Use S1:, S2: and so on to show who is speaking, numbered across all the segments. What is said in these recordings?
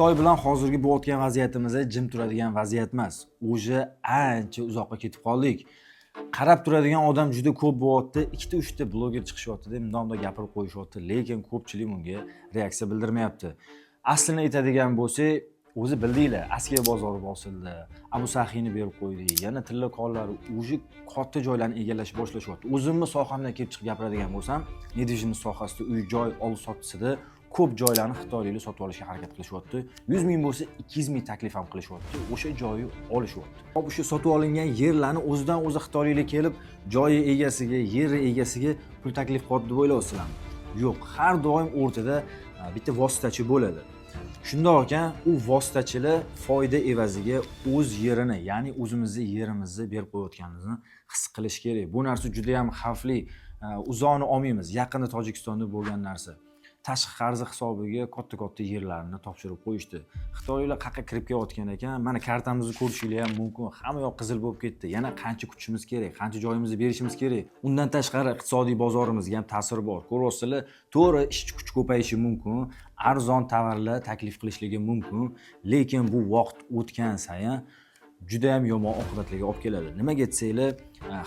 S1: Xitoy bilan hozirgi bo'layotgan vaziyatimiz jim turadigan vaziyat emas. O'zi ancha uzoqqa ketib qoldik. Qarab turadigan odam juda ko'p bo'lyapti. 2-3 ta bloger chiqishyapti-da, bundoq gapirib qo'yishyapti, lekin ko'pchilik bunga reaksiya bildirmayapti. Aslini aytadigan bo'lsak, o'zi bildinglar, Askiya bozori bosildi, Abu Sahiyni berib qo'ydik, yana tilla konlari o'zi katta joylarni egallash boshlashyapti. O'zimni sohamdan kelib chiqib gapiradigan bo'lsam, nedvижимость sohasida uy-joy oldi-sottisida ko'p joylarni xitoyliklar sotib olishga harakat qilishyapti. 100 ming bo'lsa 200 ming taklif ham qilishyapti. O'sha joyni olishyapti. Hop o'sha sotib olingan yerlarni o'zidan o'zi xitoyliklar kelib, joyi egasiga, yeri egasiga pul taklif qilyapti deb o'ylayapsizlarmi? Yo'q, har doim o'rtada bitta vositachi bo'ladi. Shundoq ekan, u vositachilar foyda evaziga o'z yerini, ya'ni o'zimizning yerimizni berib qo'yayotganimizni his qilish kerak. Bu narsa juda ham xavfli. Uzoqni olmaymiz. Yaqinda Tojikistonda bo'lgan narsa. Tashqi qarzi hisobiga katta yerlarni topshirib qo'yishdi. Xitoyliklar qayerga kirib kelayotgan ekan, mana kartamizni ko'rishingiz ham mumkin. Hamma yoq qizil bo'lib ketdi. Yana qancha kutishimiz kerak, qancha joyimizni berishimiz kerak. Undan tashqari iqtisodiy bozorimizga ham ta'siri bor. Ko'ryapsizlar, to'g'ri ishchi kuch ko'payishi mumkin, arzon tovarlar taklif qilishligi mumkin, lekin bu vaqt o'tgan sayin juda ham yomon oqibatlarga olib keladi. Nimaga aytsanglar,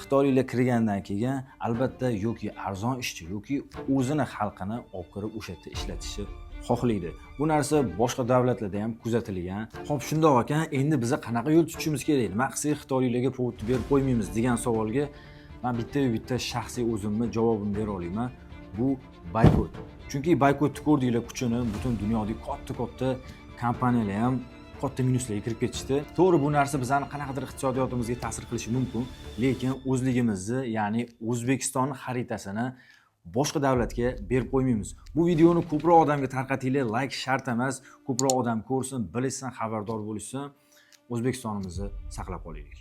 S1: xitoyliklar kirgandan keyin albatta yoki arzon ishchi yoki o'zini xalqini olib kirib o'sha yerda ishlatishni xohlaydi. Bu narsa boshqa davlatlarda ham kuzatilgan. Xo'p, shundoq ekan, endi biz qanaqa yo'l tutishimiz kerak? Nima qilsak xitoyliklarga povutni berib qo'ymaymiz degan savolga men bitta shaxsiy o'zimni javobimni bera olaman. Bu boykot. Chunki boykotni ko'rdinglar kuchini, butun dunyodagi katta kompaniyalar ham katta minuslarga kirib ketishdi. To'g'ri, bu narsa bizning qanaqadir iqtisodiyotimizga ta'sir qilishi mumkin, lekin o'zligimizni, ya'ni O'zbekiston xaritasini boshqa davlatga berib qo'ymaymiz. Bu videoni ko'proq odamga tarqatinglar, like shart emas, ko'proq odam ko'rsin, bilsin, xabardor bo'lsin. O'zbekistonimizni saqlab qolaylik.